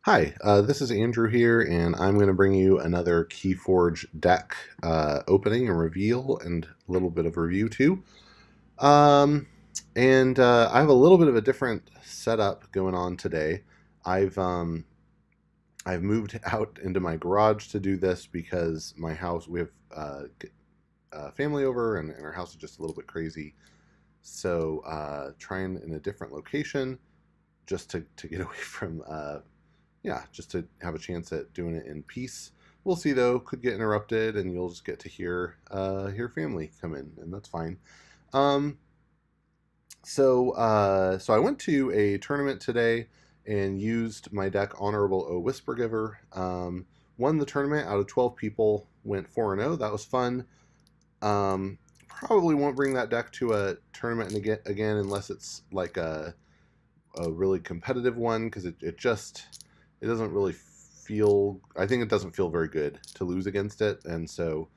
Hi, this is Andrew here, and I'm going to bring you another Keyforge deck opening and reveal, and a little bit of review too. Um, I have a little bit of a different setup going on today. I've um, I've moved out into my garage to do this because my house we have family over, and our house is just a little bit crazy. So trying in a different location just to get away from yeah, just to have a chance at doing it in peace. We'll see though; could get interrupted, and you'll just get to hear family come in, and that's fine. Um, so I went to a tournament today and used my deck Honorable O Whispergiver. Won the tournament out of 12 people. Went 4-0. That was fun. Probably won't bring that deck to a tournament again unless it's like a really competitive one because it doesn't really feel. I think it doesn't feel very good to lose against it, and so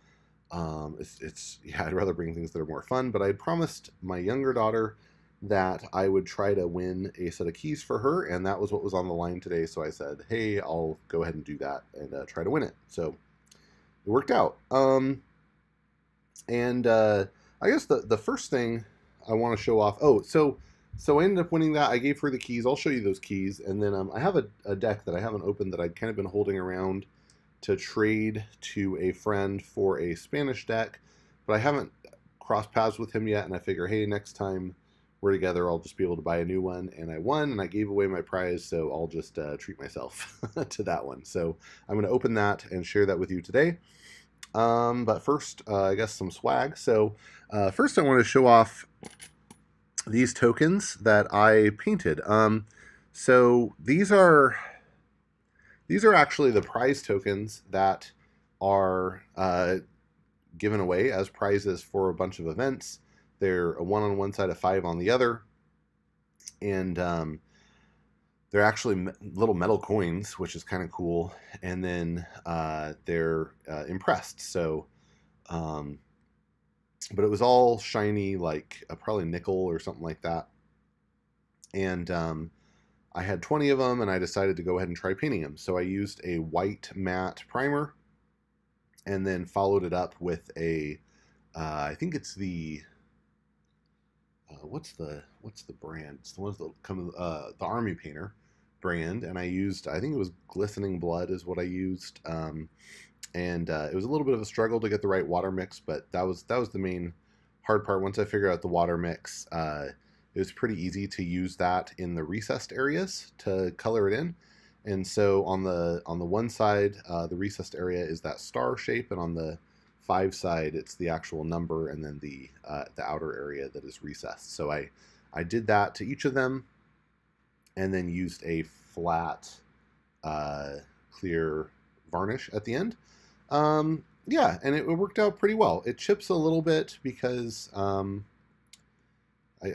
it's yeah. I'd rather bring things that are more fun. But I promised my younger daughter that I would try to win a set of keys for her, and that was what was on the line today. So I said, "Hey, I'll go ahead and do that and try to win it." So it worked out. And I guess the first thing I want to show off. So I ended up winning that. I gave her the keys. I'll show you those keys, and then I have a deck that I haven't opened that I'd kind of been holding around to trade to a friend for a Spanish deck, but I haven't crossed paths with him yet. And I figure, hey, next time we're together, I'll just be able to buy a new one. And I won, and I gave away my prize, so I'll just treat myself to that one. So I'm going to open that and share that with you today. But first, I guess some swag. So first, I want to show off these tokens that I painted. So these are actually the prize tokens that are given away as prizes for a bunch of events. They're a 1 on one side, a 5 on the other, and they're actually little metal coins, which is kind of cool. And then they're impressed. So um, but it was all shiny, like probably nickel or something like that. And I had 20 of them, and I decided to go ahead and try painting them. So I used a white matte primer, and then followed it up with a, I think it's the, what's the brand? It's the ones that come, the Army Painter brand, and I used, I think it was Glistening Blood is what I used. And it was a little bit of a struggle to get the right water mix, but that was the main hard part. Once I figured out the water mix, it was pretty easy to use that in the recessed areas to color it in. And so on the one side, the recessed area is that star shape, and on the 5 side, it's the actual number, and then the outer area that is recessed. So I did that to each of them, and then used a flat clear varnish at the end. Yeah, and it worked out pretty well. It chips a little bit because I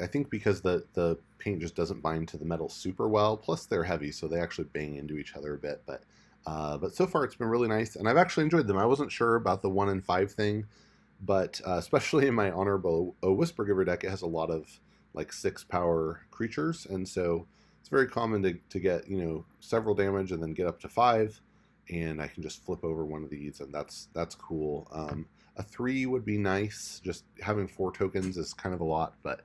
think because the paint just doesn't bind to the metal super well. Plus they're heavy, so they actually bang into each other a bit. But so far it's been really nice, and I've actually enjoyed them. I wasn't sure about the 1 and 5 thing, but especially in my Honorable O Whispergiver deck, it has a lot of like 6 power creatures, and so it's very common to get several damage and then get up to 5, and I can just flip over one of these, and that's cool. A 3 would be nice. Just having 4 tokens is kind of a lot, but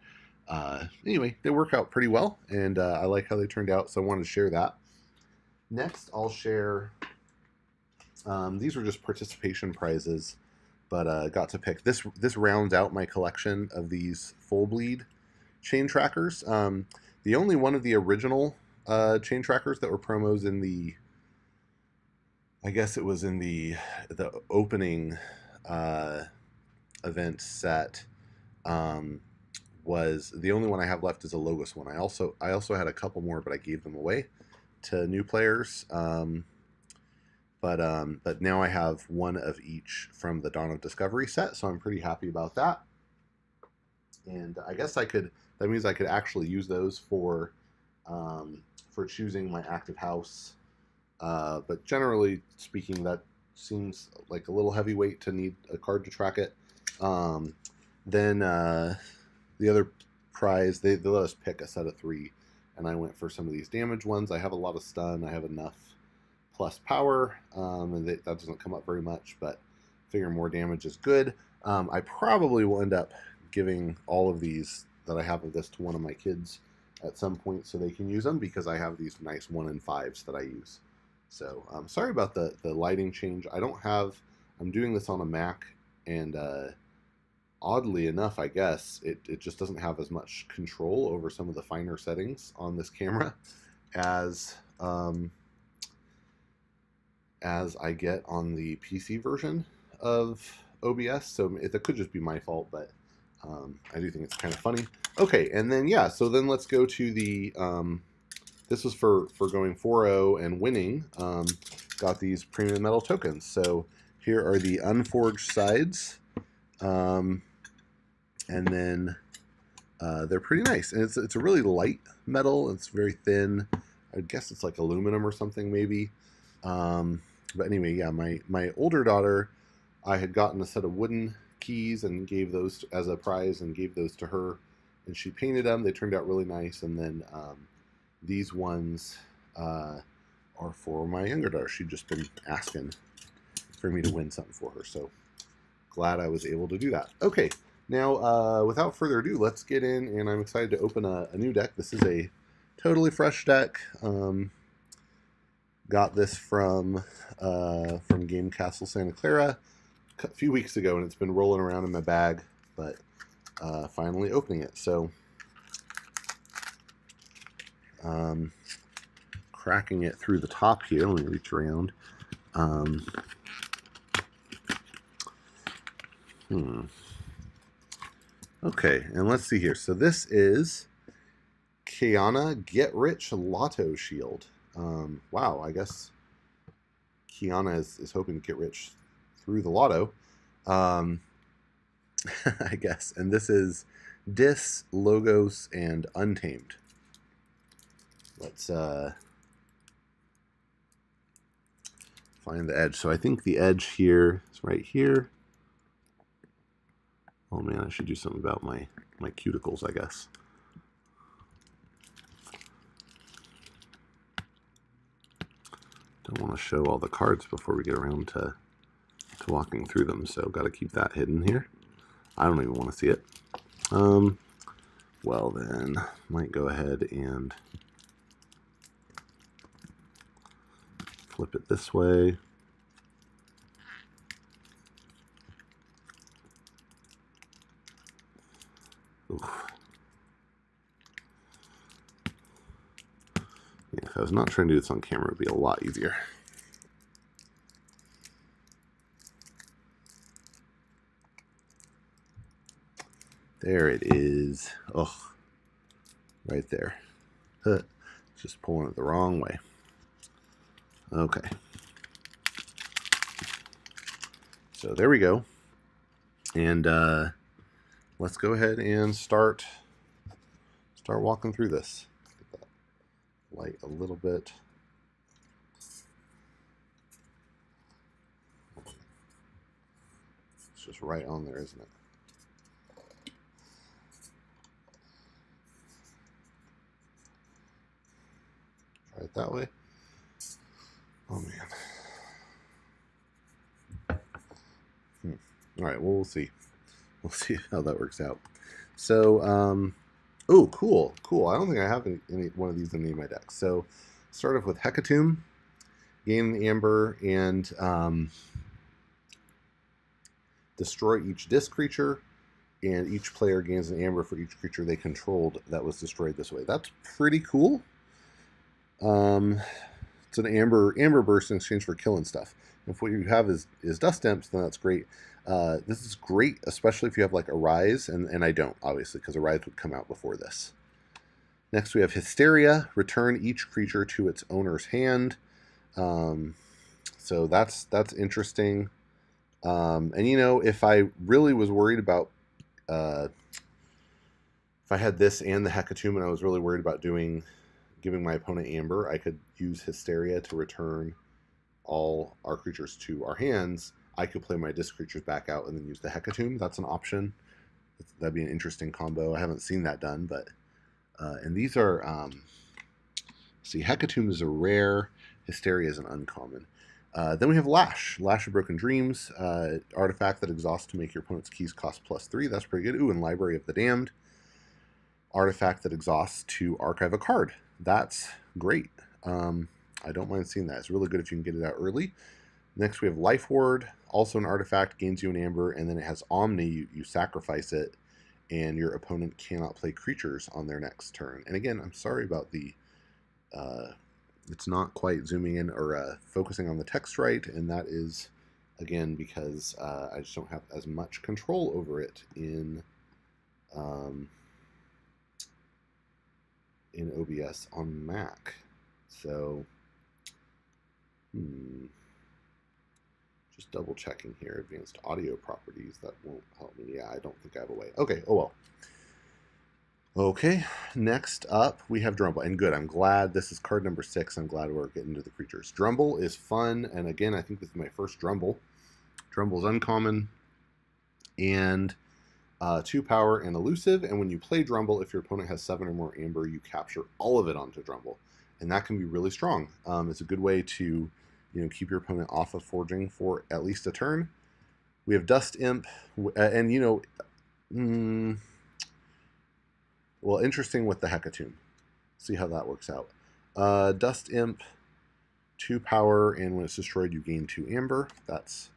anyway, they work out pretty well, and I like how they turned out, so I wanted to share that. Next, I'll share. These were just participation prizes, but got to pick this. This rounds out my collection of these full bleed chain trackers. The only one of the original chain trackers that were promos in the, I guess it was in the opening event set. Was the only one I have left is a Logos one. I also had a couple more, but I gave them away to new players. But now I have one of each from the Dawn of Discovery set, so I'm pretty happy about that. And I guess that means I could actually use those for choosing my active house. But generally speaking, that seems like a little heavyweight to need a card to track it. Then the other prize, they let us pick a set of 3, and I went for some of these damage ones. I have a lot of stun. I have enough plus power, and that doesn't come up very much, but figure more damage is good. I probably will end up giving all of these that I have of this to one of my kids at some point so they can use them, because I have these nice 1 in 5s that I use. So sorry about the lighting change. I'm doing this on a Mac, and oddly enough, I guess, it just doesn't have as much control over some of the finer settings on this camera as I get on the PC version of OBS. So it could just be my fault, but I do think it's kind of funny. Okay, and then yeah, so then let's go to the this was for going 4-0 and winning. Got these premium metal tokens. So here are the unforged sides, and then they're pretty nice. And it's a really light metal. It's very thin. I guess it's like aluminum or something maybe. But anyway, yeah, my older daughter, I had gotten a set of wooden keys and gave those as a prize and gave those to her, and she painted them. They turned out really nice. And then these ones are for my younger daughter. She'd just been asking for me to win something for her, so glad I was able to do that. Okay, now without further ado, let's get in, and I'm excited to open a new deck. This is a totally fresh deck. Got this from Game Castle Santa Clara a few weeks ago, and it's been rolling around in my bag, but finally opening it. So cracking it through the top here. Let me reach around. Okay, and let's see here. So this is Kiana Get Rich Lottoshield. Wow, I guess Kiana is hoping to get rich through the lotto. I guess. And this is Dis, Logos, and Untamed. Let's find the edge. So I think the edge here is right here. Oh man, I should do something about my cuticles, I guess. Don't want to show all the cards before we get around to walking through them, so got to keep that hidden here. I don't even want to see it. Well then, might go ahead and flip it this way. Oof. Yeah, if I was not trying to do this on camera, it would be a lot easier. There it is. Oh, right there. Just pulling it the wrong way. Okay. So there we go. And let's go ahead and start walking through this. Get that light a little bit. It's just right on there, isn't it? Try it that way. Oh man. All right, well, we'll see. We'll see how that works out. So, oh, cool. I don't think I have any one of these in any of my decks. So, start off with Hecatomb, gain the Amber, and destroy each disc creature, and each player gains an Amber for each creature they controlled that was destroyed this way. That's pretty cool. It's an amber burst in exchange for killing stuff. If what you have is dust imps, then that's great. This is great, especially if you have like a Rise, and I don't, obviously, because a Rise would come out before this. Next we have Hysteria. Return each creature to its owner's hand. So that's interesting. And you know, if I really was worried about if I had this and the Hecatomb and I was really worried about giving my opponent Amber, I could use Hysteria to return all our creatures to our hands. I could play my disc creatures back out and then use the Hecatomb. That's an option. That'd be an interesting combo. I haven't seen that done, but and these are See, Hecatomb is a rare. Hysteria is an uncommon. Then we have Lash. Lash of Broken Dreams. Artifact that exhausts to make your opponent's keys cost +3. That's pretty good. Ooh, and Library of the Damned. Artifact that exhausts to archive a card. That's great. I don't mind seeing that. It's really good if you can get it out early. Next, we have Life Ward. Also an artifact, gains you an amber, and then it has Omni. You sacrifice it, and your opponent cannot play creatures on their next turn. And again, I'm sorry about the... it's not quite zooming in or focusing on the text right, and that is, again, because I just don't have as much control over it in OBS on Mac. So, just double checking here, advanced audio properties, that won't help me. Yeah, I don't think I have a way. Okay, oh well. Okay, next up we have Drumble, and good, I'm glad this is card number 6. I'm glad we're getting to the creatures. Drumble is fun, and again, I think this is my first Drumble. Drumble's uncommon, and 2 power and elusive, and when you play Drumble, if your opponent has 7 or more amber, you capture all of it onto Drumble, and that can be really strong. It's a good way to, keep your opponent off of forging for at least a turn. We have Dust Imp, and well, interesting with the Hecatomb. See how that works out. Dust Imp, 2 power, and when it's destroyed, you gain 2 amber. That's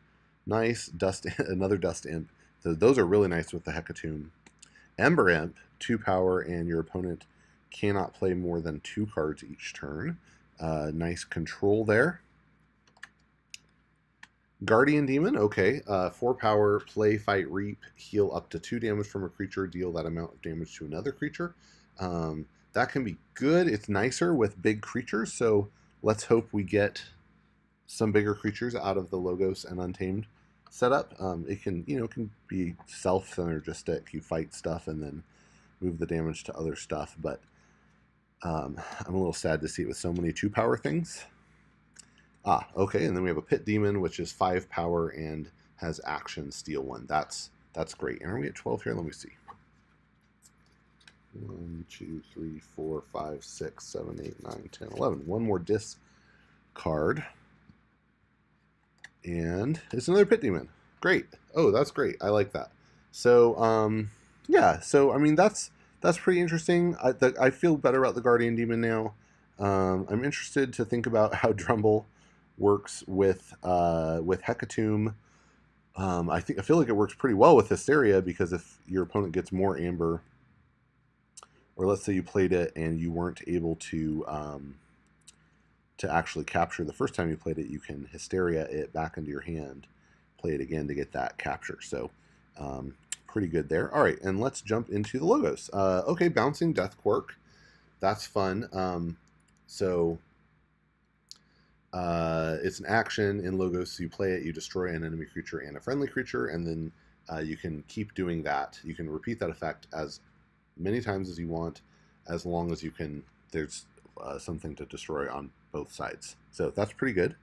nice. Another Dust Imp. So those are really nice with the Hecatomb. Ember Imp, 2 power, and your opponent cannot play more than 2 cards each turn. Nice control there. Guardian Demon, okay. 4 power, play, fight, reap, heal up to 2 damage from a creature, deal that amount of damage to another creature. That can be good. It's nicer with big creatures, so let's hope we get some bigger creatures out of the Logos and Untamed setup. It can, can be self-synergistic. You fight stuff and then move the damage to other stuff, but I'm a little sad to see it with so many 2 power things. Okay, and then we have a Pit Demon, which is 5 power and has action, steal 1. That's great. And are we at 12 here? Let me see. 1, 2, 3, 4, 5, 6, 7, 8, 9, 10, 11. One more discard. And it's another Pit Demon. Great. Oh, that's great. I like that. So, yeah. So, I mean, that's pretty interesting. I feel better about the Guardian Demon now. I'm interested to think about how Drumble works with Hecatomb. I feel like it works pretty well with Hysteria, because if your opponent gets more amber, or let's say you played it and you weren't able to actually capture the first time you played it, you can Hysteria it back into your hand, play it again to get that capture. So pretty good there. All right, and let's jump into the Logos. Okay, Bouncing Death Quirk. That's fun. It's an action in Logos, so you play it, you destroy an enemy creature and a friendly creature, and then you can keep doing that. You can repeat that effect as many times as you want, as long as you can, there's something to destroy on both sides. So that's pretty good.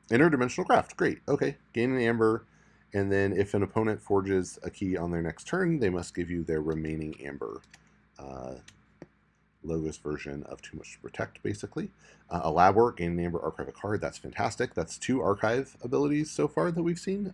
Interdimensional Craft, great. Okay, gain an amber, and then if an opponent forges a key on their next turn, they must give you their remaining amber. Logos version of Too Much to Protect, basically. A Lab Work, gain an amber, archive a card. That's fantastic. That's 2 archive abilities so far that we've seen.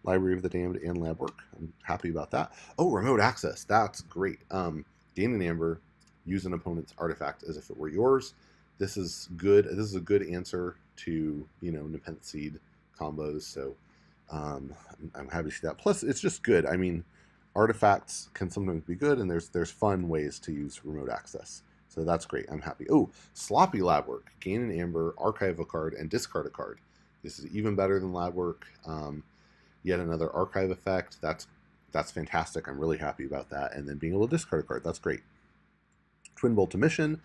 Library of the Damned and Lab Work. I'm happy about that. Oh, Remote Access. That's great. Gain an amber, use an opponent's artifact as if it were yours. This is good. This is a good answer to, Nepenthe Seed combos. So I'm happy to see that. Plus, it's just good. I mean, artifacts can sometimes be good, and there's fun ways to use remote access. So that's great. I'm happy. Oh, Sloppy Lab Work. Gain an amber, archive a card, and discard a card. This is even better than Lab Work. Yet another archive effect. That's fantastic. I'm really happy about that. And then being able to discard a card. That's great. Twin Bolt Emission.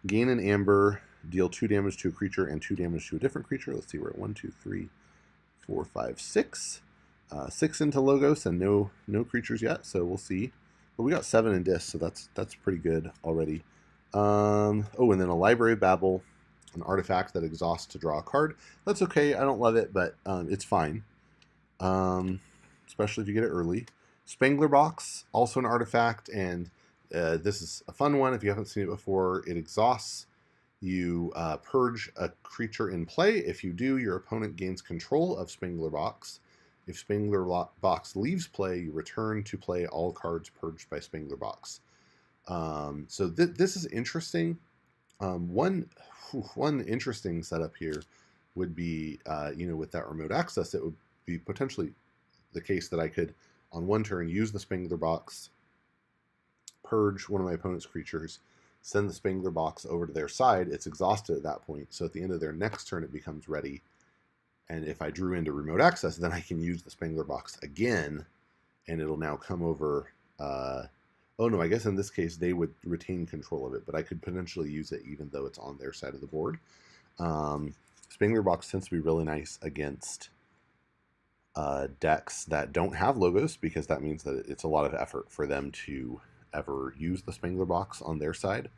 Gain an amber, deal 2 damage to a creature and 2 damage to a different creature. Let's see, we're at 1, 2, 3, 4, 5, 6. 6 into Logos and no creatures yet, so we'll see. But we got 7 in Disc, so that's pretty good already. Oh, and then a Library of Babel, an artifact that exhausts to draw a card. That's okay. I don't love it, but it's fine. Especially if you get it early. Spangler Box, also an artifact, and This is a fun one. If you haven't seen it before, it exhausts. You purge a creature in play. If you do, your opponent gains control of Spangler Box. If Spangler Box leaves play, you return to play all cards purged by Spangler Box. So this is interesting. One interesting setup here would be, with that remote access, it would be potentially the case that I could, on one turn, use the Spangler Box, purge one of my opponent's creatures, send the Spangler Box over to their side. It's exhausted at that point, so at the end of their next turn, it becomes ready. And if I drew into remote access, then I can use the Spangler Box again, and it'll now come over. Oh no, I guess in this case, they would retain control of it, but I could potentially use it even though it's on their side of the board. Spangler Box tends to be really nice against decks that don't have logos, because that means that it's a lot of effort for them to ever use the Spangler Box on their side.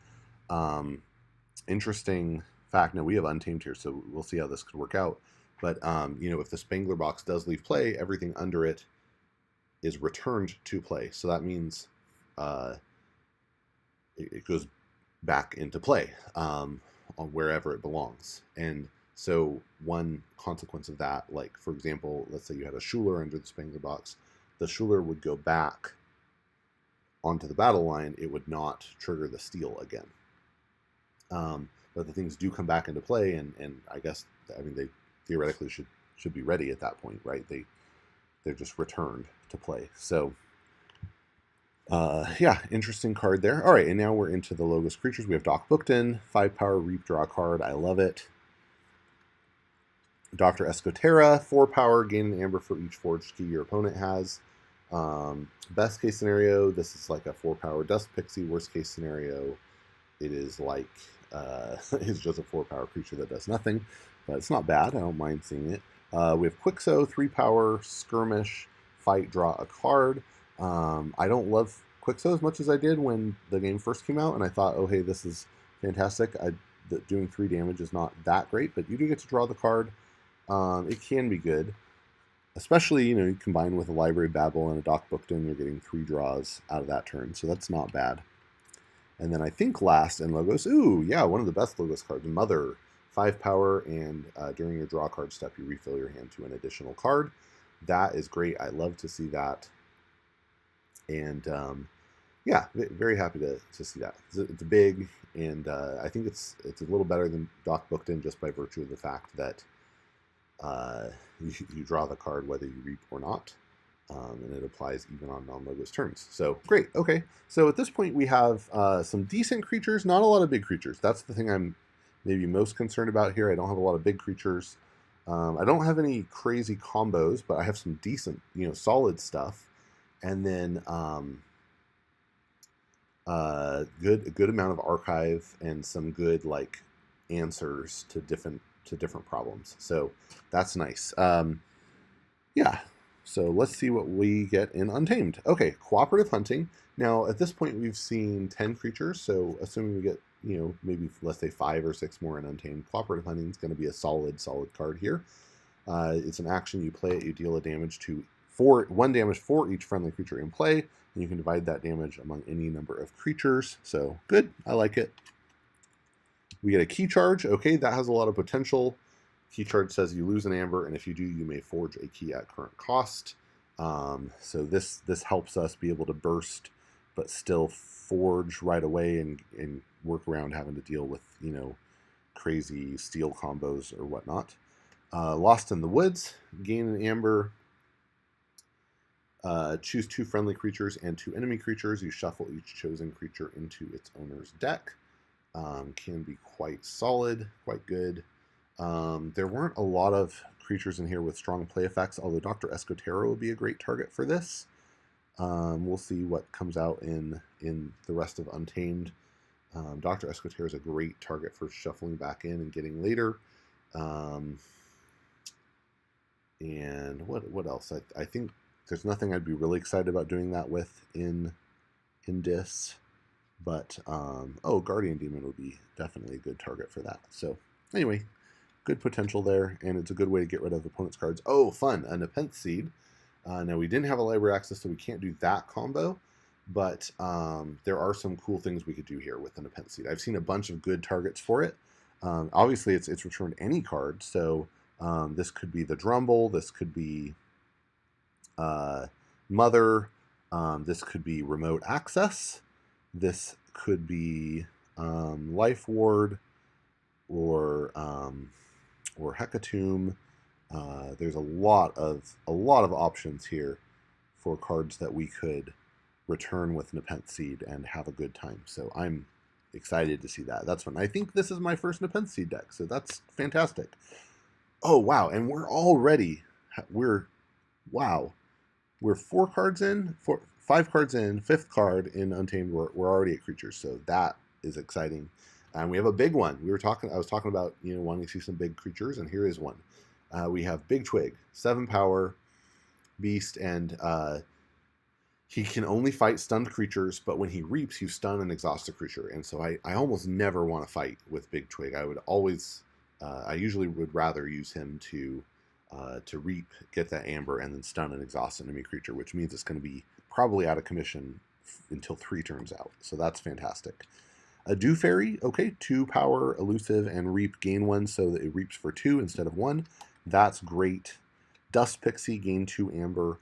Interesting fact, now we have Untamed here, so we'll see how this could work out. But, if the Spangler Box does leave play, everything under it is returned to play. So that means it goes back into play on wherever it belongs. And so one consequence of that, like, for example, let's say you had a Schuler under the Spangler Box, the Schuler would go back onto the battle line. It would not trigger the steal again. But the things do come back into play, and I guess, they theoretically should be ready at that point, right? They're just returned to play. So yeah, interesting card there. All right, and now we're into the Logos creatures. We have Doc Bookton, 5-power, reap, draw a card. I love it. Dr. Escotera, 4-power, gain an amber for each forged key your opponent has. Best case scenario, this is like a 4-power Dust Pixie. Worst case scenario, it is like it's just a 4-power creature that does nothing, but it's not bad. I don't mind seeing it. We have Quixo, 3-power, skirmish, fight, draw a card. I don't love Quixo as much as I did when the game first came out, and I thought, oh hey, this is fantastic. Doing 3 damage is not that great, but you do get to draw the card. It can be good, especially, you combine with a Library Babble and a Doc Bookton, you're getting 3 draws out of that turn, so that's not bad. And then I think last in Logos, ooh, yeah, one of the best Logos cards, Mother, 5-power, and during your draw card step, you refill your hand to an additional card. That is great. I love to see that. And yeah, very happy to see that. It's big, and I think it's a little better than Doc Bookton just by virtue of the fact that you draw the card whether you reap or not, and it applies even on non-Logos turns. So great. Okay, so at this point we have some decent creatures, not a lot of big creatures. That's the thing I'm maybe most concerned about here. I don't have a lot of big creatures. I don't have any crazy combos, but I have some decent, solid stuff. And then a good amount of archive and some good answers to different problems. So that's nice. Yeah. So let's see what we get in Untamed. Okay, cooperative hunting. Now at this point we've seen 10 creatures. So assuming we get maybe let's say 5 or 6 more in Untamed, cooperative hunting is going to be a solid card here. It's an action. You play it. You deal a damage to 1 damage for each friendly creature in play, and you can divide that damage among any number of creatures. So good, I like it. We get a key charge. Okay, that has a lot of potential. Key charge says you lose an amber, and if you do, you may forge a key at current cost. So this helps us be able to burst, but still forge right away and work around having to deal with crazy steal combos or whatnot. Lost in the Woods, gain an amber. Choose 2 friendly creatures and 2 enemy creatures. You shuffle each chosen creature into its owner's deck. Can be quite solid, quite good. There weren't a lot of creatures in here with strong play effects, although Dr. Escotero would be a great target for this. We'll see what comes out in the rest of Untamed. Dr. Escotero is a great target for shuffling back in and getting later. And what else? I think there's nothing I'd be really excited about doing that with in Dis, but Guardian Demon would be definitely a good target for that. So anyway, good potential there, and it's a good way to get rid of opponent's cards. Oh, fun, a Nepenthe Seed. Now we didn't have a library access, so we can't do that combo, but there are some cool things we could do here with the Nepenthe Seed. I've seen a bunch of good targets for it. Obviously, it's returned any card, so this could be the Drumble, this could be Mother, this could be Remote Access, this could be Life Ward, or Hecatomb. There's a lot of options here for cards that we could return with Nepenthe Seed and have a good time. So I'm excited to see that. That's fun. I think this is my first Nepenthe Seed deck, so that's fantastic. Oh wow, and we're 4 cards in, 5 cards in, 5th card in Untamed. We're already at creatures, so that is exciting. And we have a big one. I was talking about wanting to see some big creatures, and here is one. We have Big Twig, 7 power, beast, and he can only fight stunned creatures, but when he reaps, you stun and exhaust a creature. And so I almost never want to fight with Big Twig. I usually would rather use him to reap, get that amber, and then stun and exhaust an enemy creature, which means it's going to be probably out of commission until 3 turns out. So that's fantastic. A Dew Fairy, okay, 2 power, elusive, and reap, gain 1, so that it reaps for 2 instead of 1. That's great. Dust Pixie, gain 2 amber.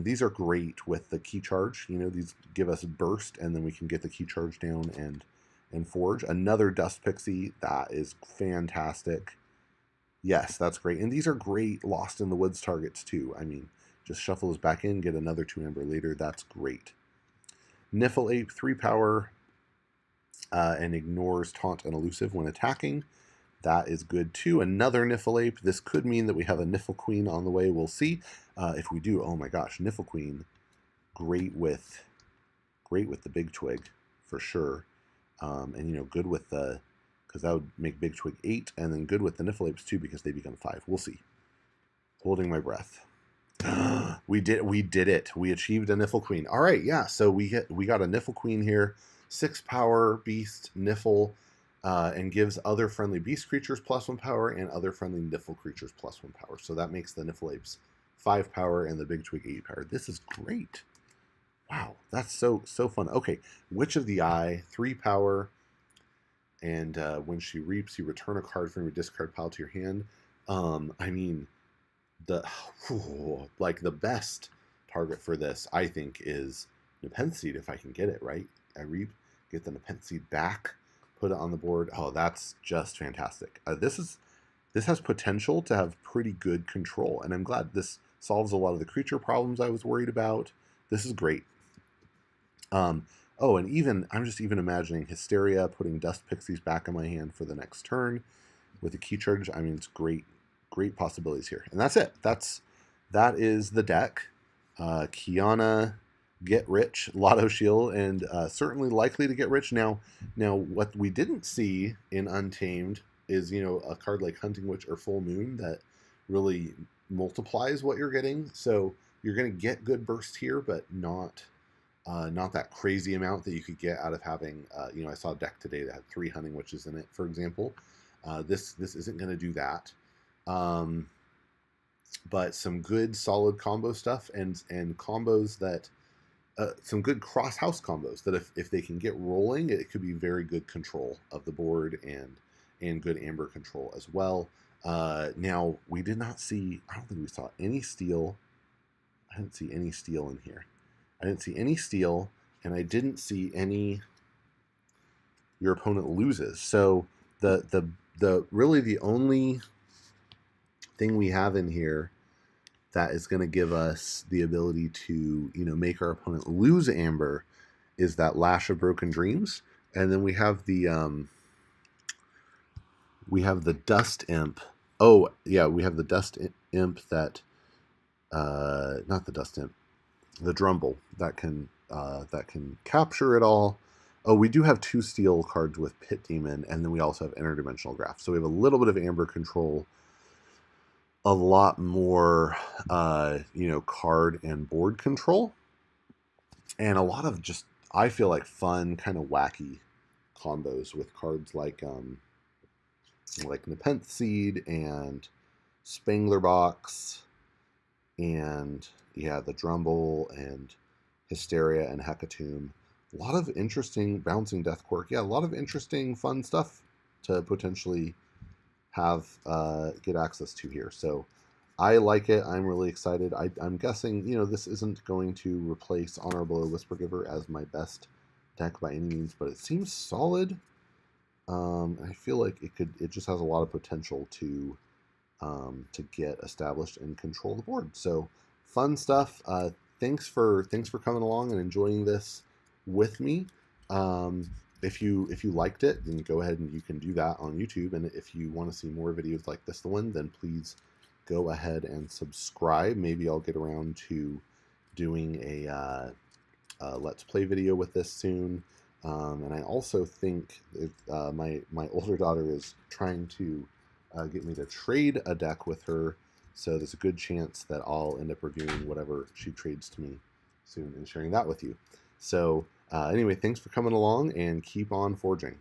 These are great with the key charge. These give us burst, and then we can get the key charge down and forge. Another Dust Pixie, that is fantastic. Yes, that's great. And these are great Lost in the Woods targets too. I mean, just shuffle those back in, get another 2 amber later. That's great. Niffle Ape, 3 power, and ignores taunt and elusive when attacking. That is good too. Another Niffle Ape. This could mean that we have a Niffle Queen on the way. We'll see. If we do, oh my gosh, Niffle Queen, great with the Big Twig for sure. And good with the, because that would make Big Twig 8, and then good with the Niffle Apes too because they become 5. We'll see. Holding my breath. We did it. We achieved a Niffle Queen. All right, yeah. So we got a Niffle Queen here. 6 power beast Niffle, and gives other friendly beast creatures +1 power and other friendly Niffle creatures +1 power. So that makes the Niffle Apes 5 power and the Big Twig 8 power. This is great. Wow, that's so fun. Okay, Witch of the Eye, 3 power, and when she reaps, you return a card from your discard pile to your hand. I mean, the best target for this, I think, is Nepenthe Seed if I can get it right. I reap, get the Nepenthe Seed back, put it on the board. Oh, that's just fantastic. This has potential to have pretty good control, and I'm glad this solves a lot of the creature problems I was worried about. This is great. Oh, and I'm just imagining Hysteria, putting Dust Pixies back in my hand for the next turn with a key charge. I mean, it's great possibilities here. And that's it. That is the deck. Kiana, get rich, Lottoshield, and certainly likely to get rich. Now, what we didn't see in Untamed is, a card like Hunting Witch or Full Moon that really multiplies what you're getting. So you're going to get good burst here, but not that crazy amount that you could get out of having, I saw a deck today that had 3 Hunting Witches in it, for example. This isn't going to do that. But some good solid combo stuff and combos that, some good cross house combos that if they can get rolling, it could be very good control of the board and good amber control as well. Now, we did not see, I don't think we saw any steel. I didn't see any steel in here. I didn't see any steel, and I didn't see any your opponent loses. So the really the only thing we have in here that is going to give us the ability to, make our opponent lose amber is that Lash of Broken Dreams. And then we have the Dust Imp. Oh, yeah, we have the Dust Imp that not the Dust Imp, the Drumble that can capture it all. Oh, we do have 2 steel cards with Pit Demon, and then we also have Interdimensional Graph. So we have a little bit of amber control, a lot more, card and board control, and a lot of just, I feel like, fun, kind of wacky combos with cards like Nepenthe Seed and Spangler Box, and the Drumble and Hysteria, and Hecatomb. A lot of interesting bouncing Death Quirk. Yeah, a lot of interesting, fun stuff to potentially have get access to here. So I like it. I'm really excited. I'm guessing, this isn't going to replace Honorable Whisper Giver as my best deck by any means, but it seems solid. I feel like it just has a lot of potential to get established and control the board. So fun stuff. Thanks for coming along and enjoying this with me. If you liked it, then go ahead and you can do that on YouTube. And if you want to see more videos like this one, then please go ahead and subscribe. Maybe I'll get around to doing a Let's Play video with this soon. And I also think my older daughter is trying to get me to trade a deck with her, so there's a good chance that I'll end up reviewing whatever she trades to me soon and sharing that with you. So anyway, thanks for coming along, and keep on forging.